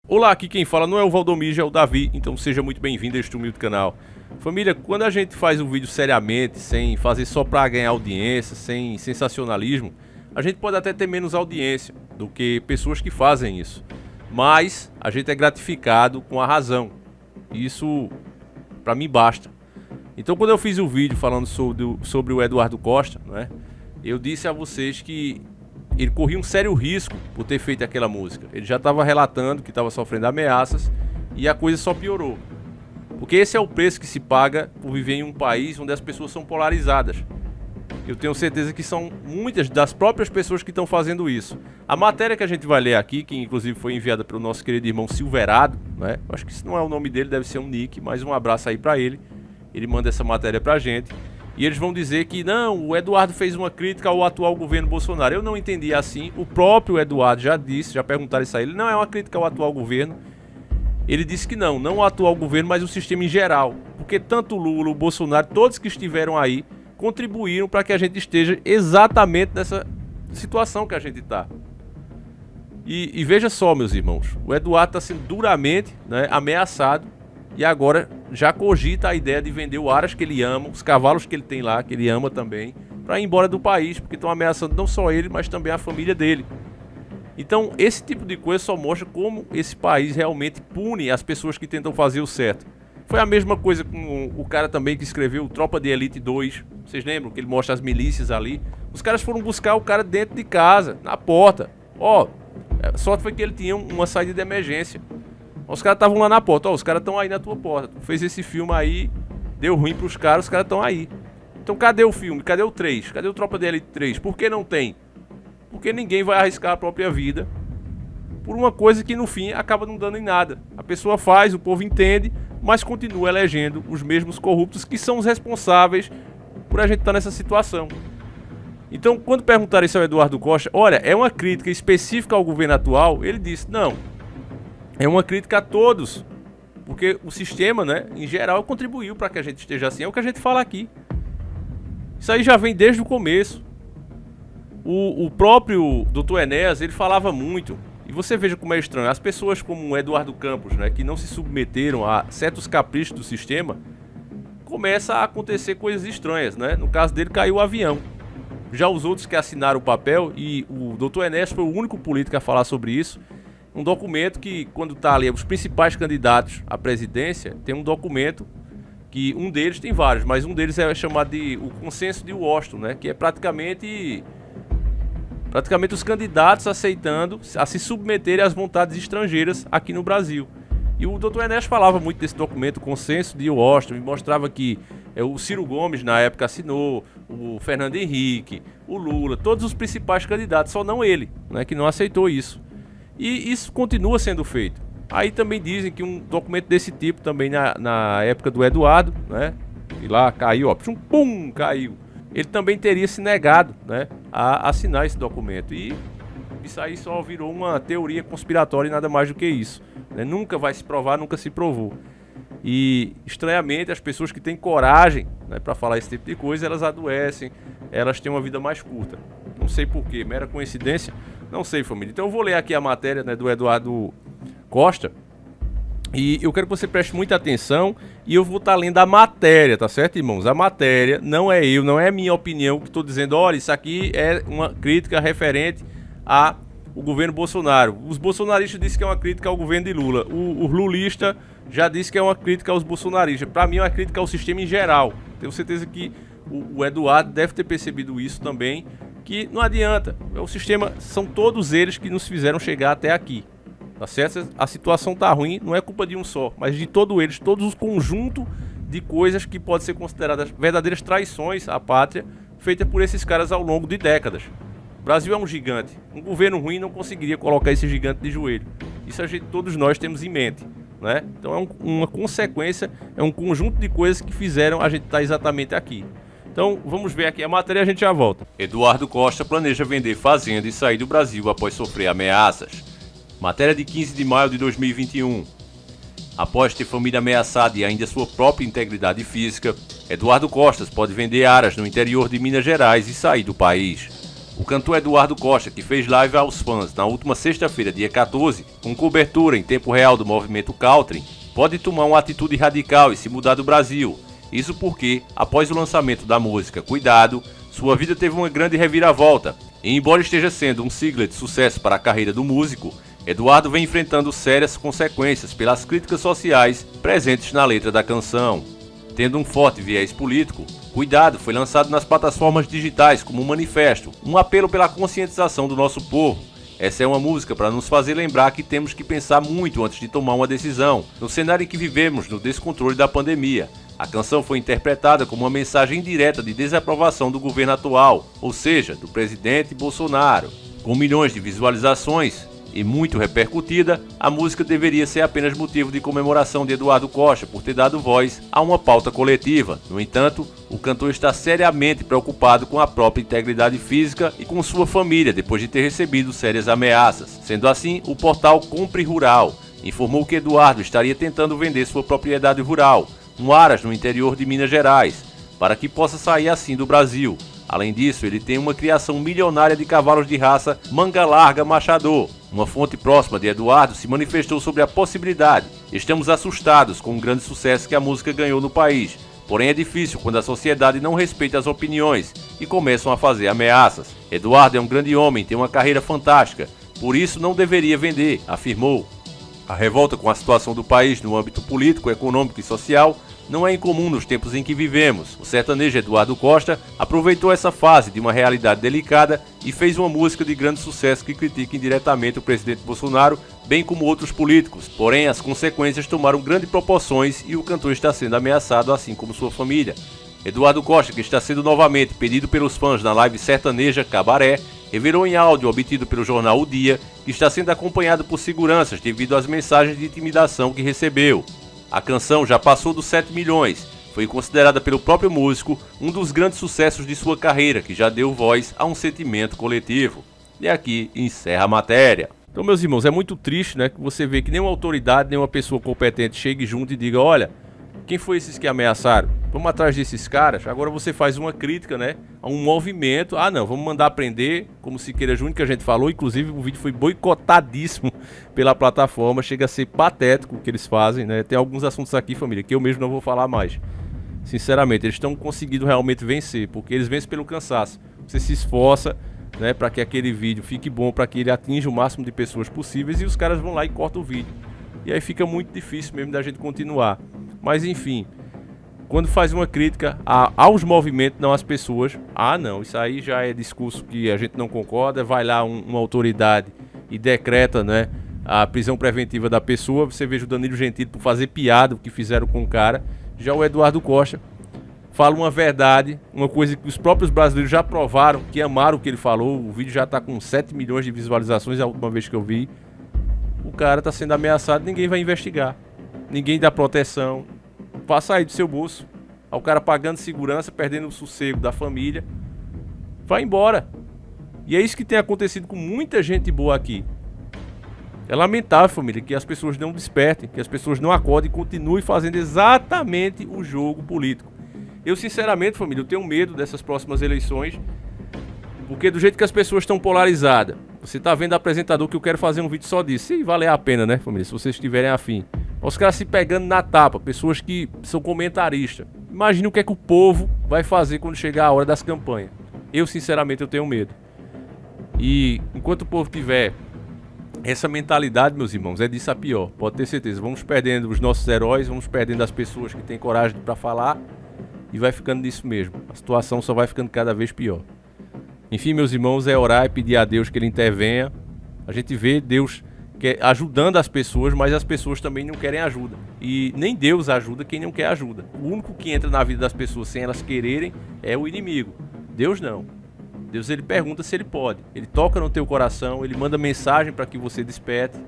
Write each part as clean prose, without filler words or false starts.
Olá, aqui quem fala não é o Valdomiro, é o Davi, então seja muito bem-vindo a este humilde canal. Família, quando a gente faz um vídeo seriamente, sem fazer só pra ganhar audiência, sem sensacionalismo, a gente pode até ter menos audiência do que pessoas que fazem isso. Mas a gente é gratificado com a razão. Isso pra mim basta. Então quando eu fiz o vídeo falando sobre o Eduardo Costa, né, eu disse a vocês que ele corria um sério risco por ter feito aquela música. Ele já estava relatando que estava sofrendo ameaças e a coisa só piorou. Porque esse é o preço que se paga por viver em um país onde as pessoas são polarizadas. Eu tenho certeza que são muitas das próprias pessoas que estão fazendo isso. A matéria que a gente vai ler aqui, que inclusive foi enviada pelo nosso querido irmão Silverado, né? Acho que isso não é o nome dele, deve ser um nick, mas um abraço aí para ele. Ele manda essa matéria pra gente. E eles vão dizer que não, o Eduardo fez uma crítica ao atual governo Bolsonaro. Eu não entendi assim. O próprio Eduardo já disse, já perguntaram isso a ele. Não é uma crítica ao atual governo. Ele disse que não o atual governo, mas o sistema em geral. Porque tanto o Lula, o Bolsonaro, todos que estiveram aí, contribuíram para que a gente esteja exatamente nessa situação que a gente está. E veja só, meus irmãos, o Eduardo está sendo duramente, né, ameaçado. E agora já cogita a ideia de vender o Aras que ele ama, os cavalos que ele tem lá, que ele ama também, para ir embora do país, porque estão ameaçando não só ele, mas também a família dele. Então, esse tipo de coisa só mostra como esse país realmente pune as pessoas que tentam fazer o certo. Foi a mesma coisa com o cara também que escreveu Tropa de Elite 2. Vocês lembram que ele mostra as milícias ali? Os caras foram buscar o cara dentro de casa, na porta. Ó, a sorte foi que ele tinha uma saída de emergência. Os caras estavam lá na porta, ó, os caras estão aí na tua porta. Tu fez esse filme aí, deu ruim pros caras, os caras estão aí. Então cadê o filme? Cadê o 3? Cadê o Tropa de Elite 3? Por que não tem? Porque ninguém vai arriscar a própria vida por uma coisa que no fim acaba não dando em nada. A pessoa faz, o povo entende, mas continua elegendo os mesmos corruptos que são os responsáveis por a gente estar nessa situação. Então quando perguntaram isso ao Eduardo Costa, olha, é uma crítica específica ao governo atual? Ele disse, não. É uma crítica a todos, porque o sistema, né, em geral, contribuiu para que a gente esteja assim. É o que a gente fala aqui. Isso aí já vem desde o começo. O próprio Dr. Enéas, ele falava muito, e você veja como é estranho, as pessoas como o Eduardo Campos, né, que não se submeteram a certos caprichos do sistema, começa a acontecer coisas estranhas, né? No caso dele, caiu o avião. Já os outros que assinaram o papel, e o Dr. Enéas foi o único político a falar sobre isso, um documento que, quando está ali, os principais candidatos à presidência, tem um documento que um deles, tem vários, mas um deles é chamado de o Consenso de Washington, né? Que é praticamente os candidatos aceitando a se submeterem às vontades estrangeiras aqui no Brasil. E o Dr. Enéas falava muito desse documento, o Consenso de Washington, e mostrava que o Ciro Gomes na época assinou, o Fernando Henrique, o Lula, todos os principais candidatos, só não ele, né? Que não aceitou isso. E isso continua sendo feito. Aí também dizem que um documento desse tipo também na época do Eduardo, né? E lá caiu, ó, pum, caiu. Ele também teria se negado, né, a assinar esse documento. E isso aí só virou uma teoria conspiratória e nada mais do que isso, né? Nunca vai se provar, nunca se provou. E estranhamente as pessoas que têm coragem, né, para falar esse tipo de coisa, elas adoecem, elas têm uma vida mais curta. Não sei porquê, mera coincidência. Não sei, família. Então eu vou ler aqui a matéria, né, do Eduardo Costa. E eu quero que você preste muita atenção. E eu vou estar lendo a matéria, tá certo, irmãos? A matéria não é eu, não é a minha opinião que estou dizendo, olha, isso aqui é uma crítica referente ao governo Bolsonaro. Os bolsonaristas dizem que é uma crítica ao governo de Lula. O lulista já disse que é uma crítica aos bolsonaristas. Para mim é uma crítica ao sistema em geral. Tenho certeza que o Eduardo deve ter percebido isso também, que não adianta, o sistema, são todos eles que nos fizeram chegar até aqui, tá certo? A situação tá ruim, não é culpa de um só, mas de todos eles, todos os conjuntos de coisas que podem ser consideradas verdadeiras traições à pátria, feitas por esses caras ao longo de décadas. O Brasil é um gigante, um governo ruim não conseguiria colocar esse gigante de joelho, isso todos nós temos em mente, né? Então é uma consequência, é um conjunto de coisas que fizeram a gente estar exatamente aqui. Então vamos ver aqui a matéria e a gente já volta. Eduardo Costa planeja vender fazenda e sair do Brasil após sofrer ameaças. Matéria de 15 de maio de 2021. Após ter família ameaçada e ainda sua própria integridade física, Eduardo Costa pode vender aras no interior de Minas Gerais e sair do país. O cantor Eduardo Costa, que fez live aos fãs na última sexta-feira, dia 14, com cobertura em tempo real do movimento country, pode tomar uma atitude radical e se mudar do Brasil. Isso porque, após o lançamento da música Cuidado, sua vida teve uma grande reviravolta. E embora esteja sendo um sigla de sucesso para a carreira do músico, Eduardo vem enfrentando sérias consequências pelas críticas sociais presentes na letra da canção. Tendo um forte viés político, Cuidado foi lançado nas plataformas digitais como um manifesto, um apelo pela conscientização do nosso povo. Essa é uma música para nos fazer lembrar que temos que pensar muito antes de tomar uma decisão, no cenário em que vivemos no descontrole da pandemia. A canção foi interpretada como uma mensagem direta de desaprovação do governo atual, ou seja, do presidente Bolsonaro. Com milhões de visualizações e muito repercutida, a música deveria ser apenas motivo de comemoração de Eduardo Costa por ter dado voz a uma pauta coletiva. No entanto, o cantor está seriamente preocupado com a própria integridade física e com sua família depois de ter recebido sérias ameaças. Sendo assim, o portal Compre Rural informou que Eduardo estaria tentando vender sua propriedade rural, um aras no interior de Minas Gerais, para que possa sair assim do Brasil. Além disso, ele tem uma criação milionária de cavalos de raça Manga Larga Machador. Uma fonte próxima de Eduardo se manifestou sobre a possibilidade. Estamos assustados com o grande sucesso que a música ganhou no país. Porém é difícil quando a sociedade não respeita as opiniões e começam a fazer ameaças. Eduardo é um grande homem, tem uma carreira fantástica, por isso não deveria vender, afirmou. A revolta com a situação do país no âmbito político, econômico e social não é incomum nos tempos em que vivemos. O sertanejo Eduardo Costa aproveitou essa fase de uma realidade delicada e fez uma música de grande sucesso que critica indiretamente o presidente Bolsonaro, bem como outros políticos. Porém, as consequências tomaram grandes proporções e o cantor está sendo ameaçado, assim como sua família. Eduardo Costa, que está sendo novamente pedido pelos fãs na live sertaneja Cabaré, revelou em áudio obtido pelo jornal O Dia que está sendo acompanhado por seguranças devido às mensagens de intimidação que recebeu. A canção já passou dos 7 milhões, foi considerada pelo próprio músico um dos grandes sucessos de sua carreira, que já deu voz a um sentimento coletivo. E aqui encerra a matéria. Então, meus irmãos, é muito triste, né, que você vê que nenhuma autoridade, nenhuma pessoa competente chegue junto e diga: olha, quem foi esses que ameaçaram? Vamos atrás desses caras. Agora você faz uma crítica, né, a um movimento. Ah, não, vamos mandar prender, como Siqueira Júnior, que a gente falou. Inclusive, o vídeo foi boicotadíssimo pela plataforma. Chega a ser patético o que eles fazem, né? Tem alguns assuntos aqui, família, que eu mesmo não vou falar mais. Sinceramente, eles estão conseguindo realmente vencer, porque eles vencem pelo cansaço. Você se esforça, né, para que aquele vídeo fique bom, para que ele atinja o máximo de pessoas possíveis, e os caras vão lá e cortam o vídeo. E aí fica muito difícil mesmo da gente continuar. Mas enfim, quando faz uma crítica aos movimentos, não às pessoas, não, isso aí já é discurso que a gente não concorda. Vai lá uma autoridade e decreta, né, a prisão preventiva da pessoa. Você veja o Danilo Gentili por fazer piada, o que fizeram com o cara. Já o Eduardo Costa fala uma verdade, uma coisa que os próprios brasileiros já provaram, que amaram o que ele falou. O vídeo já está com 7 milhões de visualizações, a última vez que eu vi. O cara está sendo ameaçado, ninguém vai investigar, ninguém dá proteção. Vai sair do seu bolso. O cara pagando segurança, perdendo o sossego da família, vai embora. E é isso que tem acontecido com muita gente boa aqui. É lamentável, família, que as pessoas não despertem, que as pessoas não acordem e continuem fazendo exatamente o jogo político. Eu, sinceramente, família, eu tenho medo dessas próximas eleições, porque do jeito que as pessoas estão polarizadas, você tá vendo apresentador, que eu quero fazer um vídeo só disso, e valer a pena, né, família, se vocês estiverem afim. Os caras se pegando na tapa, pessoas que são comentaristas. Imagine o que é que o povo vai fazer quando chegar a hora das campanhas. Eu, sinceramente, eu tenho medo. E enquanto o povo tiver essa mentalidade, meus irmãos, é disso a pior. Pode ter certeza. Vamos perdendo os nossos heróis, vamos perdendo as pessoas que têm coragem para falar, e vai ficando disso mesmo. A situação só vai ficando cada vez pior. Enfim, meus irmãos, é orar e pedir a Deus que Ele intervenha. A gente vê Deus ajudando as pessoas, mas as pessoas também não querem ajuda. E nem Deus ajuda quem não quer ajuda. O único que entra na vida das pessoas sem elas quererem é o inimigo. Deus não. Deus, ele pergunta se ele pode. Ele toca no teu coração, ele manda mensagem para que você desperte.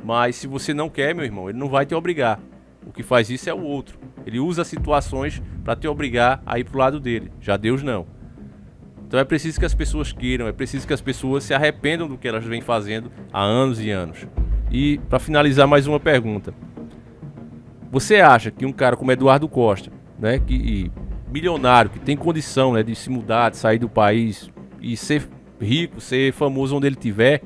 Mas se você não quer, meu irmão, ele não vai te obrigar. O que faz isso é o outro. Ele usa situações para te obrigar a ir pro lado dele. Já Deus não. Então é preciso que as pessoas queiram, é preciso que as pessoas se arrependam do que elas vêm fazendo há anos e anos. E para finalizar, mais uma pergunta. Você acha que um cara como Eduardo Costa, né, milionário, que tem condição, né, de se mudar, de sair do país e ser rico, ser famoso onde ele estiver,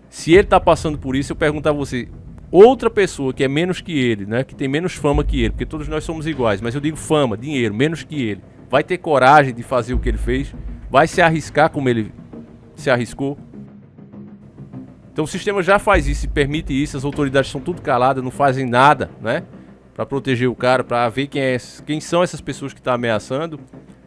se ele tá passando por isso, eu pergunto a você, outra pessoa que é menos que ele, né, que tem menos fama que ele, porque todos nós somos iguais, mas eu digo fama, dinheiro, menos que ele, vai ter coragem de fazer o que ele fez? Vai se arriscar como ele se arriscou? Então o sistema já faz isso e permite isso, as autoridades são tudo caladas, não fazem nada, né, para proteger o cara, para ver quem são essas pessoas que estão ameaçando,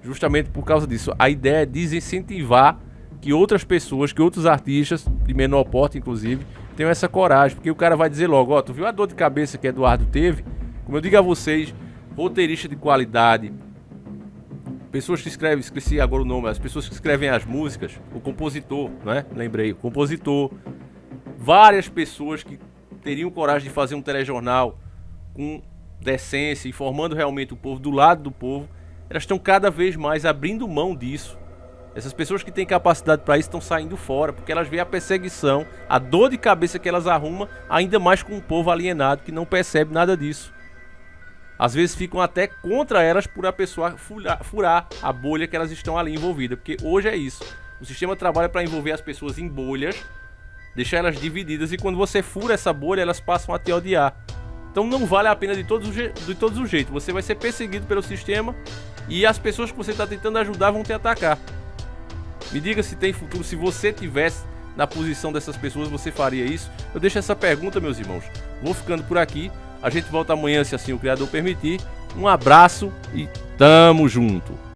justamente por causa disso. A ideia é desincentivar que outras pessoas, que outros artistas, de menor porte inclusive, tenham essa coragem, porque o cara vai dizer logo, ó, tu viu a dor de cabeça que Eduardo teve? Como eu digo a vocês, roteirista de qualidade, pessoas que escrevem, esqueci agora o nome, as pessoas que escrevem as músicas, o compositor, né? Lembrei, o compositor, várias pessoas que teriam coragem de fazer um telejornal com decência, informando realmente o povo, do lado do povo, elas estão cada vez mais abrindo mão disso. Essas pessoas que têm capacidade para isso estão saindo fora, porque elas veem a perseguição, a dor de cabeça que elas arrumam, ainda mais com um povo alienado que não percebe nada disso. Às vezes ficam até contra elas por a pessoa furar a bolha que elas estão ali envolvidas, porque hoje é isso. O sistema trabalha para envolver as pessoas em bolhas, deixar elas divididas, e quando você fura essa bolha, elas passam a te odiar. Então não vale a pena de todos os jeitos. Você vai ser perseguido pelo sistema e as pessoas que você está tentando ajudar vão te atacar. Me diga se tem futuro, se você tivesse na posição dessas pessoas, você faria isso? Eu deixo essa pergunta, meus irmãos. Vou ficando por aqui. A gente volta amanhã, se assim o Criador permitir. Um abraço e tamo junto.